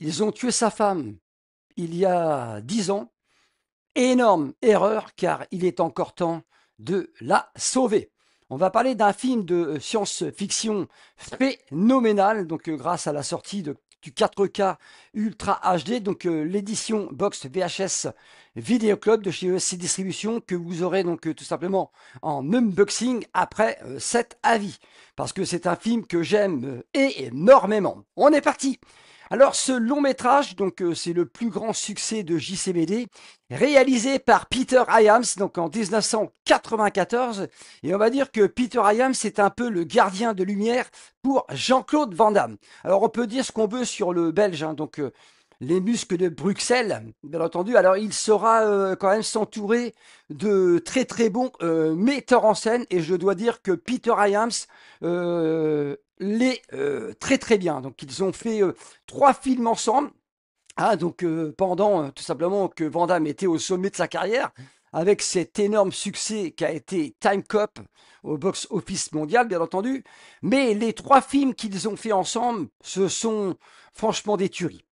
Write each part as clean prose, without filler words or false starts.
Ils ont tué sa femme il y a 10 ans. Énorme erreur, car il est encore temps de la sauver. On va parler d'un film de science-fiction phénoménal, donc grâce à la sortie du 4K Ultra HD, donc l'édition box VHS Vidéo Club de chez ESC Distribution, que vous aurez donc tout simplement en unboxing après cet avis, parce que c'est un film que j'aime énormément. On est parti. Alors ce long métrage, donc c'est le plus grand succès de JCVD, réalisé par Peter Hyams, donc en 1994. Et on va dire que Peter Hyams est un peu le gardien de lumière pour Jean-Claude Van Damme. Alors on peut dire ce qu'on veut sur le Belge, hein, donc les muscles de Bruxelles, bien entendu. Alors il saura quand même s'entourer de très très bons metteurs en scène. Et je dois dire que Peter Hyams l'est très très bien. Donc ils ont fait 3 films ensemble. Ah, donc pendant tout simplement que Van Damme était au sommet de sa carrière, avec cet énorme succès qu'a été Time Cop au box-office mondial, bien entendu. Mais les 3 films qu'ils ont fait ensemble, ce sont franchement des tueries.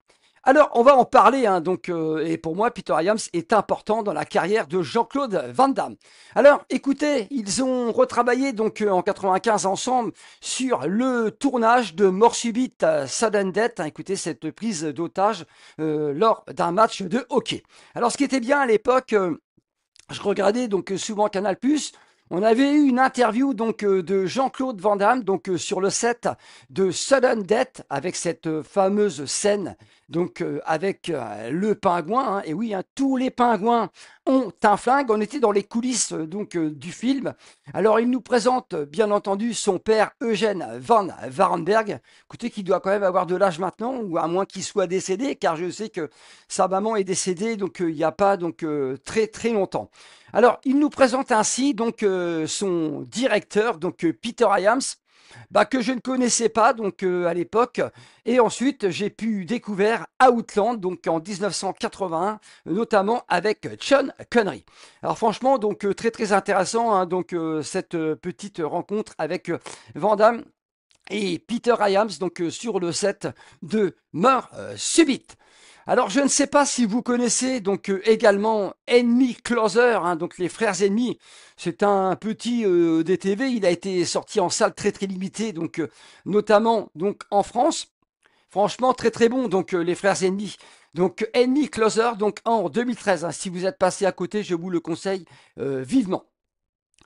Alors, on va en parler, hein, donc, et pour moi, Peter Hyams est important dans la carrière de Jean-Claude Van Damme. Alors, écoutez, ils ont retravaillé donc en 95 ensemble sur le tournage de Mort subite, Sudden Death. Hein, écoutez cette prise d'otage lors d'un match de hockey. Alors, ce qui était bien à l'époque, je regardais donc souvent Canal+. On avait eu une interview donc de Jean-Claude Van Damme donc sur le set de Sudden Death avec cette fameuse scène donc avec le pingouin, hein. Et oui, hein, tous les pingouins ont un flingue. On était dans les coulisses donc du film. Alors il nous présente bien entendu son père Eugène Van Varenberg. Écoutez, qui doit quand même avoir de l'âge maintenant, ou à moins qu'il soit décédé, car je sais que sa maman est décédée donc il n'y a pas donc très très longtemps. Alors, il nous présente ainsi donc son directeur, donc Peter Hyams, bah, que je ne connaissais pas donc à l'époque. Et ensuite, j'ai pu découvrir Outland donc en 1981, notamment avec Sean Connery. Alors franchement, donc très très intéressant, hein, donc cette petite rencontre avec Van Damme et Peter Hyams donc sur le set de Mort subite. Alors, je ne sais pas si vous connaissez donc également Enemy Closer, hein, donc les frères ennemis. C'est un petit DTV. Il a été sorti en salle très très limitée, donc notamment donc en France. Franchement, très très bon. Donc les frères ennemis. Donc Enemy Closer, donc en 2013. Hein, si vous êtes passé à côté, je vous le conseille vivement.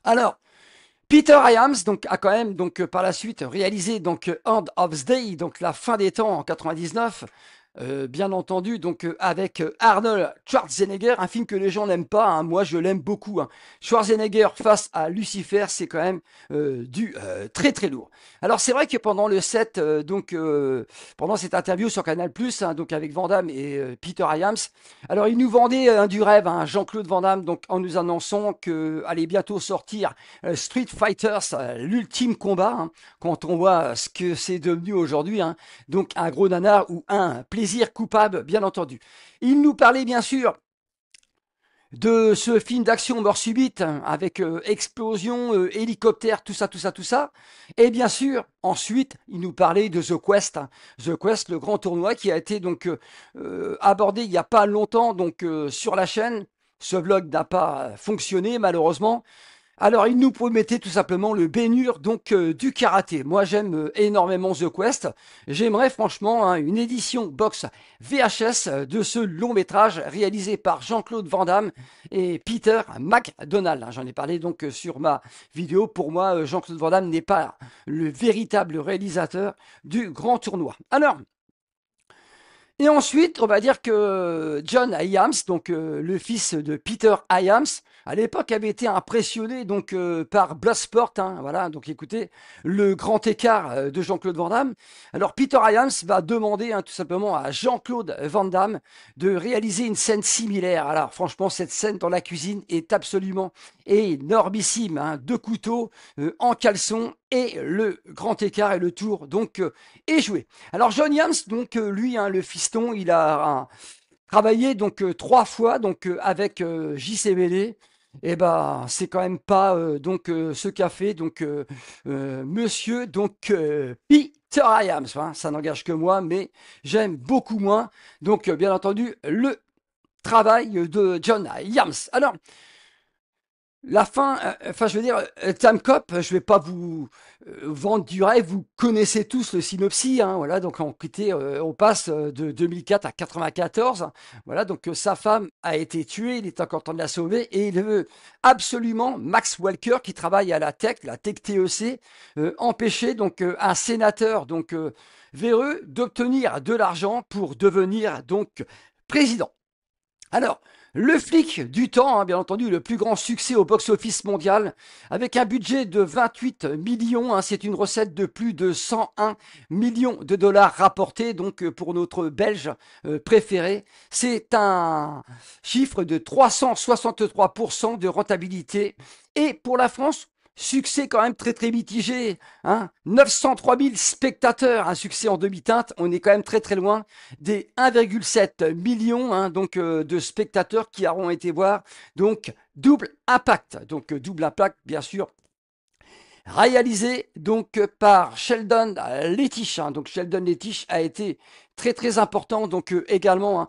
Alors, Peter Hyams donc a quand même donc par la suite réalisé donc End of the Day, donc la fin des temps en 99. Bien entendu, donc avec Arnold Schwarzenegger, un film que les gens n'aiment pas, hein, moi je l'aime beaucoup. Hein. Schwarzenegger face à Lucifer, c'est quand même du très très lourd. Alors c'est vrai que pendant le set, donc pendant cette interview sur Canal+, hein, donc avec Van Damme et Peter Hyams, alors il nous vendait du rêve, hein, Jean-Claude Van Damme, donc en nous annonçant que allait bientôt sortir Street Fighters, l'ultime combat, hein, quand on voit ce que c'est devenu aujourd'hui, hein, donc un gros nanar ou un plaisir coupable, bien entendu. Il nous parlait bien sûr de ce film d'action mort subite hein, avec explosion, hélicoptère, tout ça, tout ça, tout ça. Et bien sûr, ensuite, il nous parlait de The Quest, hein. The Quest, le grand tournoi qui a été donc abordé il n'y a pas longtemps donc sur la chaîne. Ce vlog n'a pas fonctionné malheureusement. Alors, il nous promettait tout simplement le baignure donc du karaté. Moi, j'aime énormément The Quest. J'aimerais franchement hein, une édition box VHS de ce long métrage réalisé par Jean-Claude Van Damme et Peter McDonald. J'en ai parlé donc sur ma vidéo. Pour moi, Jean-Claude Van Damme n'est pas le véritable réalisateur du grand tournoi. Alors, et ensuite, on va dire que John Hyams, donc le fils de Peter Hyams, à l'époque avait été impressionné donc par Bloodsport, hein, voilà. Donc écoutez, le grand écart de Jean-Claude Van Damme. Alors Peter Hyams va demander hein, tout simplement à Jean-Claude Van Damme de réaliser une scène similaire. Alors franchement, cette scène dans la cuisine est absolument énormissime. Hein, 2 couteaux en caleçon et le grand écart et le tour donc est joué. Alors John Hyams, donc lui, hein, le fiston, il a travaillé donc 3 fois donc avec JCVD. Eh ben, c'est quand même pas ce qu'a fait Monsieur Peter Iams, hein. Ça n'engage que moi, mais j'aime beaucoup moins bien entendu le travail de John Iams. Alors, la fin, enfin, je veux dire, Time Cop, je vais pas vous vendre du rêve, vous connaissez tous le synopsis, hein, voilà, donc on passe de 2004 à 94, voilà, sa femme a été tuée, il est encore temps de la sauver, et il veut absolument, Max Walker, qui travaille à la Tech TEC, empêcher un sénateur véreux d'obtenir de l'argent pour devenir président. Alors, le flic du temps, hein, bien entendu, le plus grand succès au box-office mondial, avec un budget de 28 millions, hein, c'est une recette de plus de 101 millions de dollars rapportés, pour notre Belge préféré. C'est un chiffre de 363% de rentabilité. Et pour la France, succès quand même très très mitigé, hein, 903 000 spectateurs, un succès en demi-teinte, on est quand même très très loin des 1,7 million de spectateurs qui auront été voir Double Impact. Double Impact, bien sûr, réalisé par Sheldon Lettich. Hein. Sheldon Lettich a été très très important également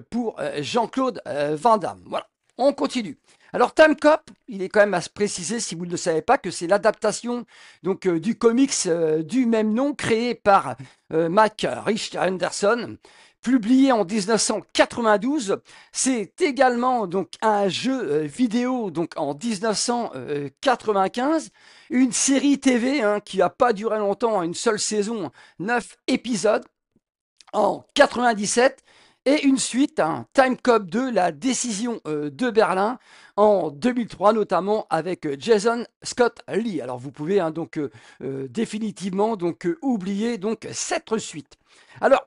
pour Jean-Claude Van Damme. Voilà, on continue. Alors Time Cop, il est quand même à se préciser, si vous ne le savez pas, que c'est l'adaptation du comics du même nom créé par Mike Rich Anderson, publié en 1992. C'est également un jeu vidéo en 1995, une série TV qui n'a pas duré longtemps, une seule saison, 9 épisodes en 97, et une suite, Time Cop 2, la décision de Berlin, en 2003, notamment avec Jason Scott Lee. Alors vous pouvez définitivement oublier cette suite. Alors,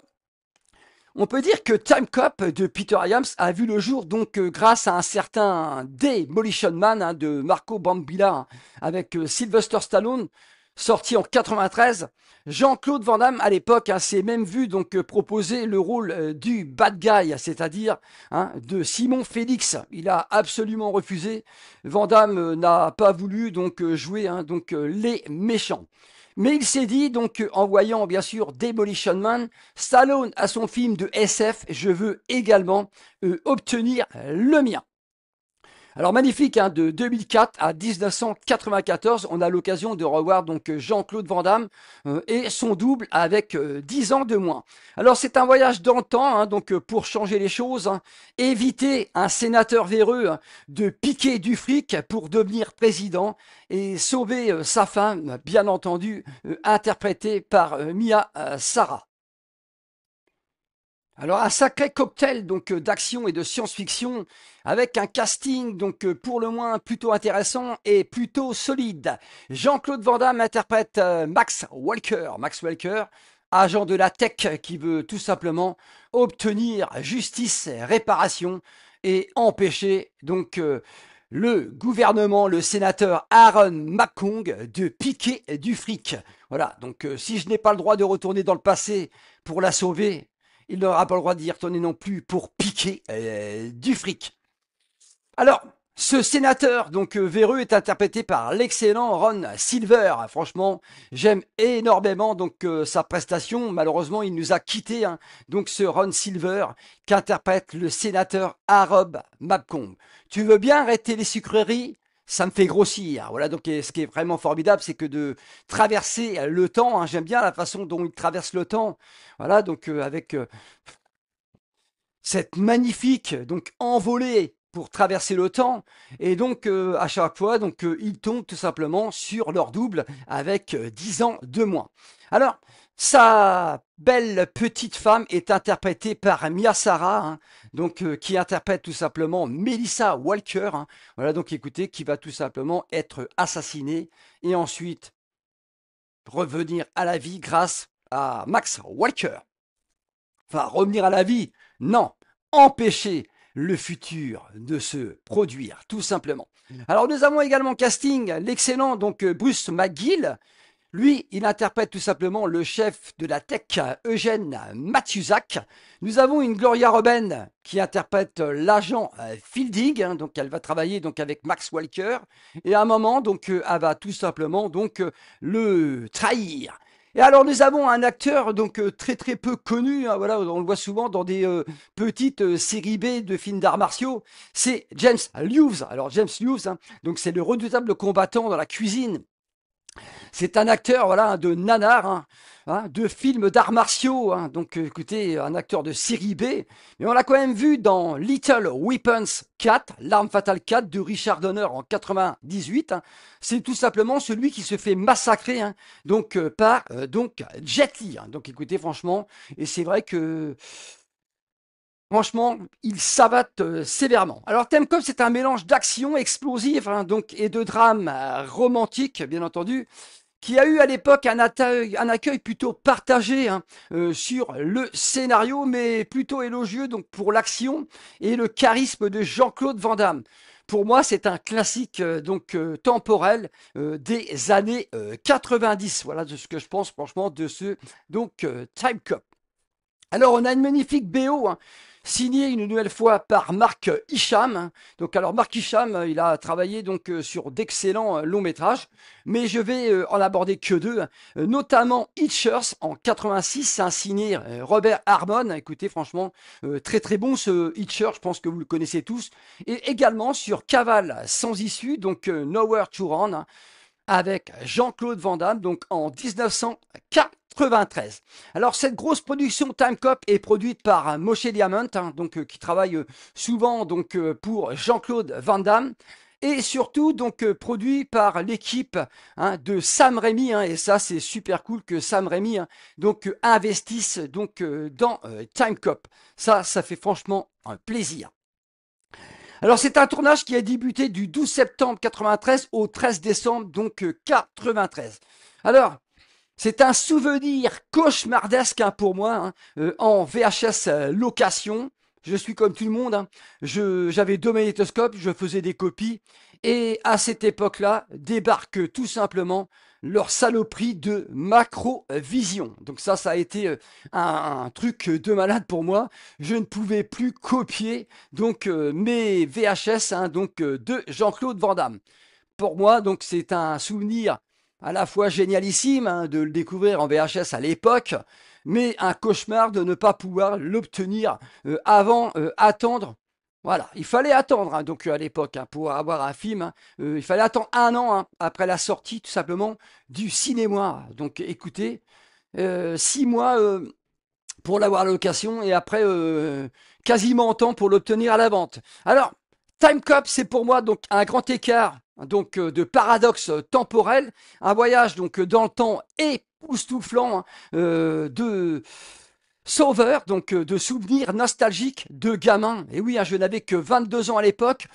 on peut dire que Time Cop de Peter Iams a vu le jour grâce à un certain Demolition Man de Marco Bambilla, avec Sylvester Stallone, sorti en 93. Jean-Claude Van Damme à l'époque s'est même vu proposer le rôle du bad guy, c'est-à-dire de Simon Félix. Il a absolument refusé. Van Damme n'a pas voulu jouer les méchants. Mais il s'est dit, en voyant bien sûr Demolition Man, Stallone à son film de SF, je veux également obtenir le mien. Alors magnifique, de 2004 à 1994, on a l'occasion de revoir Jean-Claude Van Damme et son double avec 10 ans de moins. Alors c'est un voyage dans le temps, pour changer les choses, éviter un sénateur véreux de piquer du fric pour devenir président et sauver sa femme, bien entendu, interprétée par Mia Sara. Alors un sacré cocktail d'action et de science-fiction avec un casting pour le moins plutôt intéressant et plutôt solide. Jean-Claude Van Damme interprète Max Walker. Max Walker, agent de la tech qui veut tout simplement obtenir justice, réparation et empêcher le gouvernement, le sénateur Aaron McCong de piquer du fric. Voilà, si je n'ai pas le droit de retourner dans le passé pour la sauver, il n'aura pas le droit d'y retourner non plus pour piquer du fric. Alors, ce sénateur véreux est interprété par l'excellent Ron Silver. Franchement, j'aime énormément sa prestation. Malheureusement, il nous a quittés. Ce Ron Silver qui interprète le sénateur Harold McComb. Tu veux bien arrêter les sucreries? Ça me fait grossir. Voilà, ce qui est vraiment formidable, c'est que de traverser le temps, j'aime bien la façon dont il traverse le temps. Voilà, avec cette magnifique envolée pour traverser le temps, et à chaque fois ils tombent tout simplement sur leur double avec 10 ans de moins. Alors sa belle petite femme est interprétée par Mia Sara, qui interprète tout simplement Melissa Walker. Voilà, écoutez, qui va tout simplement être assassinée et ensuite revenir à la vie grâce à Max Walker. Enfin, revenir à la vie, non, empêcher le futur de se produire, tout simplement. Alors nous avons également casting l'excellent Bruce McGill, Lui, il interprète tout simplement le chef de la tech, Eugène Matuzak. Nous avons une Gloria Robin qui interprète l'agent Fielding, hein, donc elle va travailler donc avec Max Walker, et à un moment, donc elle va tout simplement donc le trahir. Et alors nous avons un acteur donc très très peu connu, hein, voilà, on le voit souvent dans des petites séries B de films d'arts martiaux. C'est James Hughes. Alors James Hughes, hein, donc c'est le redoutable combattant dans la cuisine. C'est un acteur, voilà, de nanar, hein, hein, de films d'arts martiaux. Hein, donc, écoutez, un acteur de série B. Mais on l'a quand même vu dans Little Weapons 4, L'arme fatale 4 de Richard Donner en 98. Hein. C'est tout simplement celui qui se fait massacrer, hein, donc par donc Jet Li. Hein. Donc, écoutez, franchement, et c'est vrai que franchement, il s'abattent sévèrement. Alors, Theme Cop, c'est un mélange d'action explosive, hein, donc, et de drame romantique, bien entendu, qui a eu à l'époque un accueil plutôt partagé, hein, sur le scénario, mais plutôt élogieux donc pour l'action et le charisme de Jean-Claude Van Damme. Pour moi, c'est un classique donc temporel des années 90. Voilà de ce que je pense franchement de ce donc Time Cop. Alors, on a une magnifique BO, hein, signée une nouvelle fois par Mark Isham. Hein. Donc, alors Mark Isham, il a travaillé donc sur d'excellents longs métrages, mais je vais en aborder que deux, hein. Notamment Hitchers en 86, c'est un signé Robert Harmon. Écoutez, franchement, très très bon ce Hitcher, je pense que vous le connaissez tous. Et également sur Cavale sans issue, donc Nowhere to Run, hein, avec Jean-Claude Van Damme, donc en 1993. Alors cette grosse production Time Cop est produite par Moshe Diamond, hein, donc qui travaille souvent donc pour Jean-Claude Van Damme. Et surtout donc produit par l'équipe, hein, de Sam Raimi, hein, et ça c'est super cool que Sam Raimi, hein, donc investisse donc dans Time Cop. Ça fait franchement un plaisir. Alors c'est un tournage qui a débuté du 12 septembre 93 au 13 décembre donc 93. Alors c'est un souvenir cauchemardesque, hein, pour moi, hein, en VHS location. Je suis comme tout le monde, hein. J'avais deux magnétoscopes, je faisais des copies. Et à cette époque-là, débarque tout simplement leur saloperie de macrovision. Donc ça a été un truc de malade pour moi. Je ne pouvais plus copier donc mes VHS, hein, donc de Jean-Claude Van Damme. Pour moi, donc c'est un souvenir à la fois génialissime, hein, de le découvrir en VHS à l'époque, mais un cauchemar de ne pas pouvoir l'obtenir avant attendre. Voilà, il fallait attendre, hein, donc à l'époque, hein, pour avoir un film, hein, il fallait attendre un an, hein, après la sortie tout simplement du cinéma. Donc écoutez, 6 mois pour l'avoir à la location et après quasiment autant pour l'obtenir à la vente. Alors, Time Cop, c'est pour moi donc un grand écart donc de paradoxe temporel, un voyage donc dans le temps époustouflant, hein, de sauveur, donc de souvenirs nostalgiques de gamins. Et oui, hein, je n'avais que 22 ans à l'époque.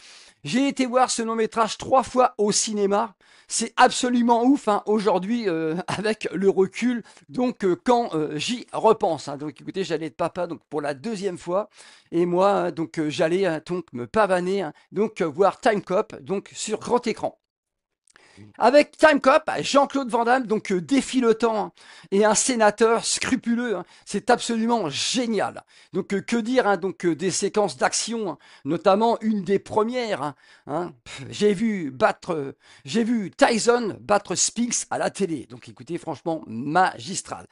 J'ai été voir ce long métrage 3 fois au cinéma. C'est absolument ouf, hein, aujourd'hui avec le recul. Donc quand j'y repense, hein. Donc écoutez, j'allais être papa donc pour la deuxième fois et moi donc j'allais donc me pavaner, hein, donc voir Time Cop donc sur grand écran. Avec Time Cop, Jean-Claude Van Damme, donc défie le temps, hein, et un sénateur scrupuleux, hein, c'est absolument génial. Donc que dire, hein, donc des séquences d'action, hein, notamment une des premières. Hein, hein. J'ai vu Tyson battre Spinks à la télé. Donc écoutez, franchement magistral.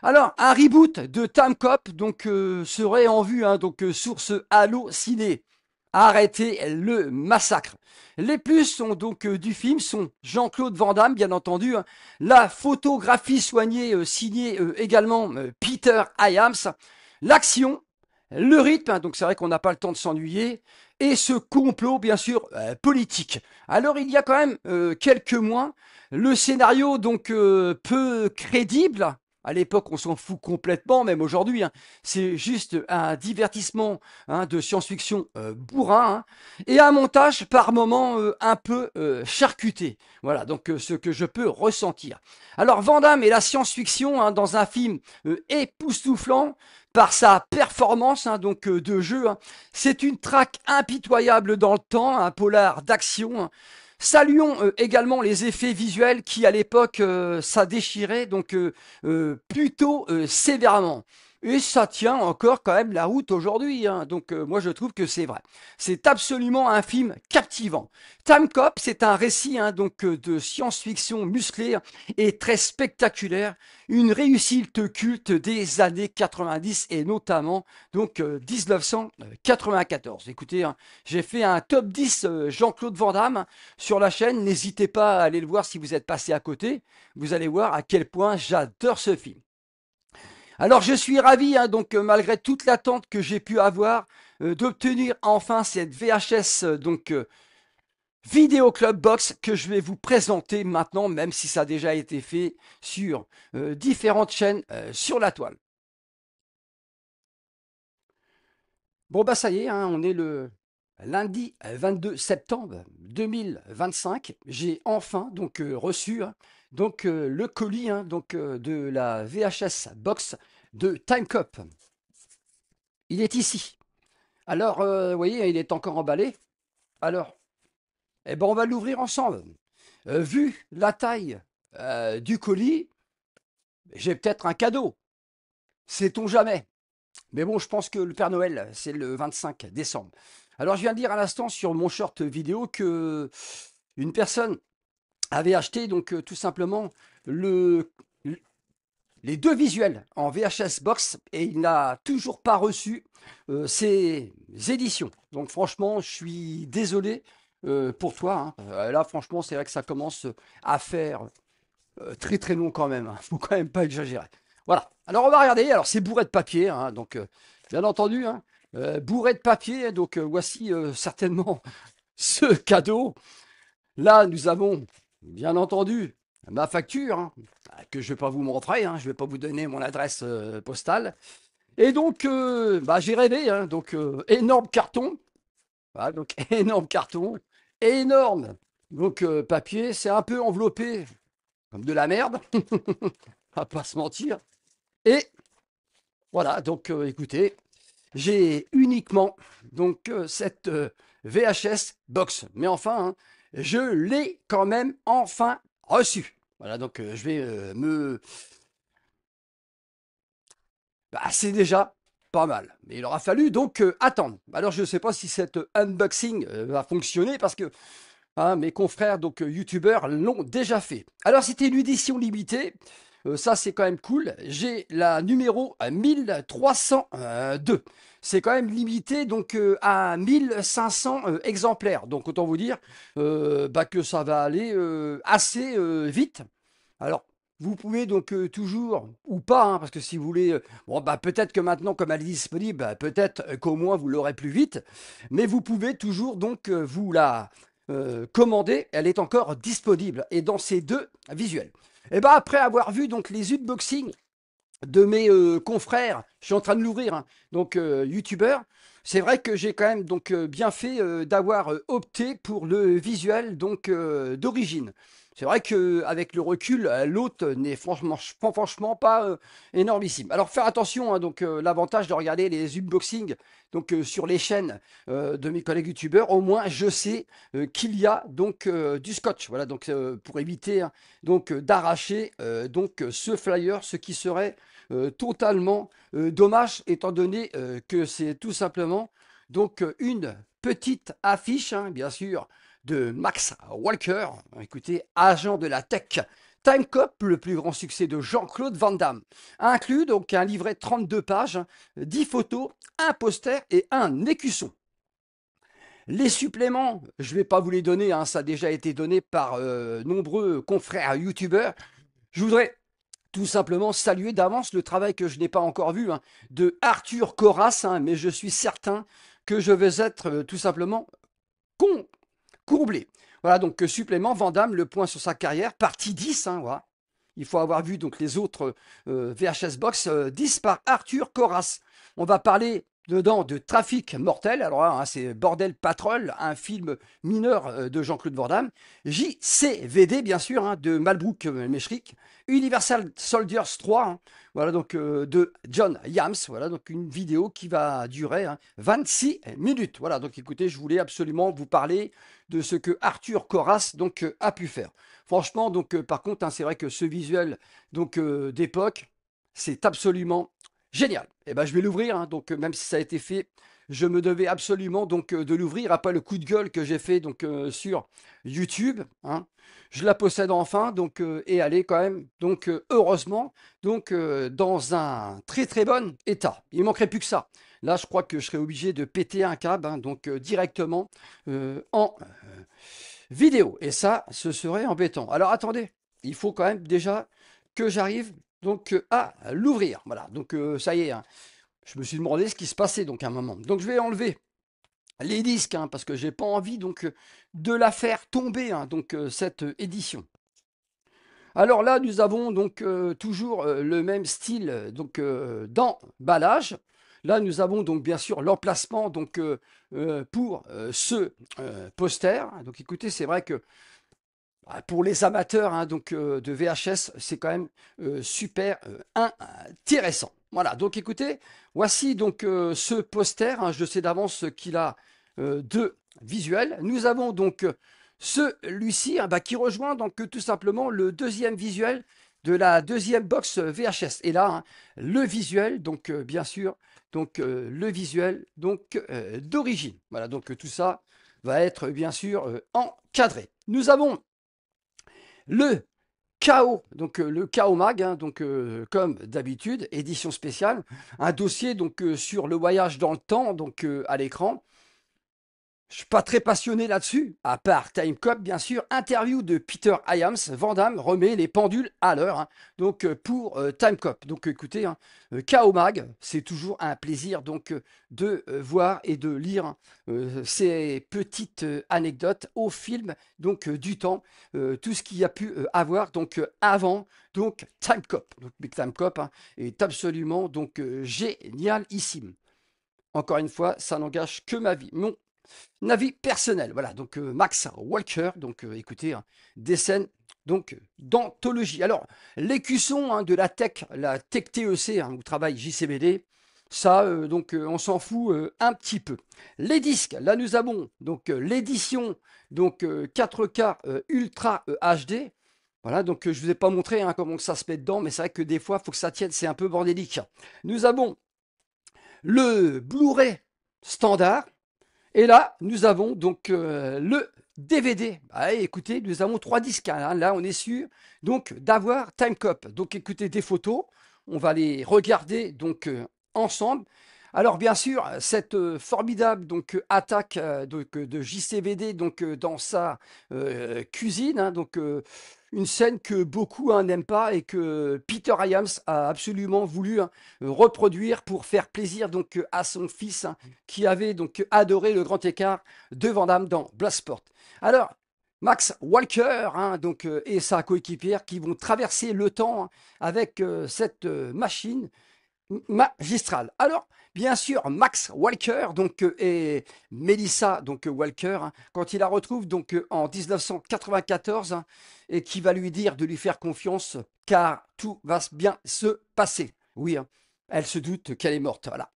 Alors un reboot de Time Cop donc serait en vue, hein, donc sur ce Halo Ciné. Arrêtez le massacre. Les plus sont donc du film sont Jean-Claude Van Damme, bien entendu, hein. La photographie soignée, signée également Peter Hyams. L'action, le rythme, hein, donc c'est vrai qu'on n'a pas le temps de s'ennuyer. Et ce complot, bien sûr, politique. Alors il y a quand même quelques mois, le scénario donc peu crédible. À l'époque, on s'en fout complètement, même aujourd'hui, hein. C'est juste un divertissement, hein, de science-fiction bourrin, hein, et un montage par moments un peu charcuté. Voilà, donc ce que je peux ressentir. Alors, Van Damme et la science-fiction, hein, dans un film époustouflant par sa performance, hein, donc de jeu, hein. C'est une traque impitoyable dans le temps, un polar d'action, hein. Saluons également les effets visuels qui, à l'époque, ça déchirait donc plutôt sévèrement. Et ça tient encore quand même la route aujourd'hui, hein. Donc moi je trouve que c'est vrai. C'est absolument un film captivant. Time Cop, c'est un récit hein, donc de science-fiction musclé et très spectaculaire, une réussite culte des années 90 et notamment donc 1994. Écoutez, hein, j'ai fait un top 10 Jean-Claude Van Damme sur la chaîne. N'hésitez pas à aller le voir si vous êtes passé à côté. Vous allez voir à quel point j'adore ce film. Alors je suis ravi, hein, donc malgré toute l'attente que j'ai pu avoir, d'obtenir enfin cette VHS Vidéo Club Box que je vais vous présenter maintenant, même si ça a déjà été fait sur différentes chaînes sur la toile. Bon bah ça y est, hein, on est le lundi 22 septembre 2025. J'ai enfin donc reçu hein, donc le colis hein, donc de la VHS Box de Time Cop. Il est ici. Alors, vous voyez, il est encore emballé. Alors, eh ben, on va l'ouvrir ensemble. Vu la taille du colis, j'ai peut-être un cadeau. Sait-on jamais? Mais bon, je pense que le Père Noël, c'est le 25 décembre. Alors, je viens de dire à l'instant sur mon short vidéo que une personne avait acheté donc tout simplement le, les deux visuels en VHS Box et il n'a toujours pas reçu ces éditions. Donc franchement, je suis désolé pour toi, hein. Là, franchement, c'est vrai que ça commence à faire très très long quand même, hein. Faut quand même pas exagérer. Voilà. Alors on va regarder. Alors c'est bourré de papier, hein. Donc bien entendu, hein, bourré de papier. Donc voici certainement ce cadeau. Là, nous avons bien entendu ma facture, hein, que je ne vais pas vous montrer, hein, je ne vais pas vous donner mon adresse postale. Et donc, bah, j'ai rêvé, hein, donc énorme carton, voilà, donc énorme carton, énorme donc papier, c'est un peu enveloppé comme de la merde, on va pas se mentir. Et voilà, donc écoutez, j'ai uniquement donc cette VHS box, mais enfin, hein, je l'ai quand même enfin reçu. Voilà, donc je vais me... Bah, c'est déjà pas mal. Mais il aura fallu donc attendre. Alors je ne sais pas si cette unboxing va fonctionner parce que hein, mes confrères donc youtubeurs l'ont déjà fait. Alors c'était une édition limitée. Ça c'est quand même cool. J'ai la numéro 1302. C'est quand même limité donc à 1500 exemplaires. Donc autant vous dire bah, que ça va aller assez vite. Alors vous pouvez donc toujours ou pas, hein, parce que si vous voulez, bon bah peut-être que maintenant comme elle est disponible, bah, peut-être qu'au moins vous l'aurez plus vite. Mais vous pouvez toujours donc vous la commandée, elle est encore disponible et dans ces deux visuels. Et ben après avoir vu donc les unboxings de mes confrères, je suis en train de l'ouvrir, hein, donc youtubeurs, c'est vrai que j'ai quand même donc bien fait d'avoir opté pour le visuel donc d'origine. C'est vrai que avec le recul, l'autre n'est franchement pas énormissime. Alors faire attention, hein, donc l'avantage de regarder les unboxings donc sur les chaînes de mes collègues youtubeurs, au moins je sais qu'il y a donc du scotch. Voilà, donc pour éviter hein, donc d'arracher donc ce flyer, ce qui serait totalement dommage étant donné que c'est tout simplement donc une petite affiche, hein, bien sûr, de Max Walker, écoutez, agent de la tech. Time Cop, le plus grand succès de Jean-Claude Van Damme, inclut donc un livret de 32 pages, 10 photos, un poster et un écusson. Les suppléments, je ne vais pas vous les donner, hein, ça a déjà été donné par nombreux confrères youtubeurs. Je voudrais tout simplement saluer d'avance le travail que je n'ai pas encore vu hein, de Arthur Corras, hein, mais je suis certain que je vais être tout simplement comblé. Voilà, donc supplément, Van Damme, le point sur sa carrière, partie 10, hein, voilà. Il faut avoir vu donc les autres VHS Box 10 par Arthur Corras. On va parler dedans de Trafic mortel. Alors là, c'est Bordel Patrol, un film mineur de Jean-Claude Van Damme. JCVD, bien sûr, de Malbrook Meshrik. Universal Soldiers 3, voilà, donc de John Yams. Voilà, donc une vidéo qui va durer 26 minutes. Voilà, donc écoutez, je voulais absolument vous parler de ce que Arthur Corras donc a pu faire. Franchement, donc par contre, c'est vrai que ce visuel donc d'époque, c'est absolument génial. Et ben je vais l'ouvrir, donc même si ça a été fait, je me devais absolument donc de l'ouvrir après le coup de gueule que j'ai fait donc sur YouTube. Je la possède enfin, donc et elle est quand même donc heureusement donc dans un très très bon état. Il manquerait plus que ça. Là, je crois que je serais obligé de péter un câble, donc directement en vidéo. Et ça, ce serait embêtant. Alors attendez, il faut quand même déjà que j'arrive donc à l'ouvrir. Voilà, donc ça y est, je me suis demandé ce qui se passait donc à un moment. Donc je vais enlever les disques parce que j'ai pas envie donc de la faire tomber donc cette édition. Alors là, nous avons donc toujours le même style donc d'emballage. Là, nous avons donc bien sûr l'emplacement donc pour ce poster. Donc écoutez, c'est vrai que pour les amateurs donc de VHS, c'est quand même super intéressant. Voilà, donc écoutez, voici donc ce poster. Je sais d'avance qu'il a deux visuels. Nous avons donc celui-ci qui rejoint donc tout simplement le deuxième visuel de la deuxième box VHS. Et là, le visuel, donc bien sûr, donc le visuel donc d'origine. Voilà, donc tout ça va être bien sûr encadré. Nous avons le KO, donc le KO Mag, donc comme d'habitude, édition spéciale, un dossier donc sur le voyage dans le temps, donc à l'écran. Je suis pas très passionné là-dessus, à part Time Cop, bien sûr. Interview de Peter Hyams, Van Damme remet les pendules à l'heure, donc pour Time Cop. Donc écoutez, KO Mag, c'est toujours un plaisir donc de voir et de lire ces petites anecdotes au film donc du temps, tout ce qu'il y a pu avoir donc avant donc Time Cop. Donc Big Time Cop est absolument donc génialissime. Encore une fois, ça n'engage que ma vie. Mon avis personnel. Voilà, donc Max Walker, donc écoutez, des scènes donc d'anthologie. Alors, l'écusson de la Tech TEC, où travaille JCBD, ça, donc on s'en fout un petit peu. Les disques, là nous avons donc l'édition donc 4K Ultra HD. Voilà, donc je vous ai pas montré comment ça se met dedans, mais c'est vrai que des fois, il faut que ça tienne, c'est un peu bordélique. Nous avons le Blu-ray standard. Et là, nous avons donc le DVD. Écoutez, nous avons trois disques. Là, on est sûr donc d'avoir Time Cop. Donc, écoutez, des photos. On va les regarder donc ensemble. Alors, bien sûr, cette formidable donc attaque de JCVD donc dans sa cuisine. Donc, une scène que beaucoup n'aiment pas et que Peter Hyams a absolument voulu reproduire pour faire plaisir donc à son fils qui avait donc adoré le grand écart de Van Damme dans Bloodsport. Alors, Max Walker donc, et sa coéquipière qui vont traverser le temps avec cette machine magistrale. Alors, bien sûr, Max Walker donc, et Melissa donc, Walker, quand il la retrouve donc, en 1994, et qui va lui dire de lui faire confiance car tout va bien se passer. Oui, elle se doute qu'elle est morte. Voilà.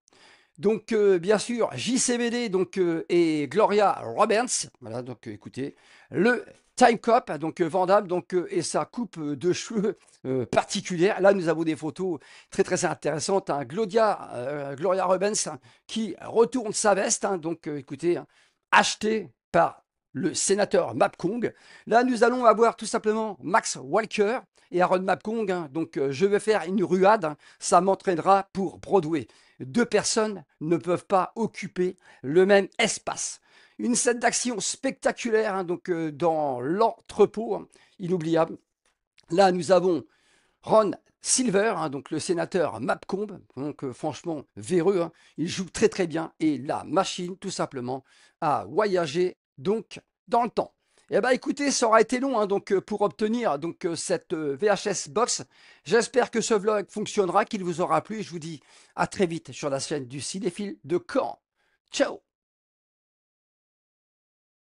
Donc, bien sûr, JCVD donc, et Gloria Roberts. Voilà, donc écoutez, le Time Cop, donc Van Damme, donc, et sa coupe de cheveux particulière. Là, nous avons des photos très très intéressantes. Gloria Roberts qui retourne sa veste. Donc, écoutez, achetée par le sénateur Mapkong. Là, nous allons avoir tout simplement Max Walker et Aaron Mapkong. Donc, je vais faire une ruade. Ça m'entraînera pour Broadway. Deux personnes ne peuvent pas occuper le même espace. Une scène d'action spectaculaire donc dans l'entrepôt, inoubliable. Là, nous avons Ron Silver, donc le sénateur Mapcomb, donc franchement véreux, il joue très très bien et la machine tout simplement a voyagé donc dans le temps. Eh ben écoutez, ça aura été long hein, pour obtenir cette VHS box. J'espère que ce vlog fonctionnera, qu'il vous aura plu. Et je vous dis à très vite sur la chaîne du Cinéphile de Caen. Ciao!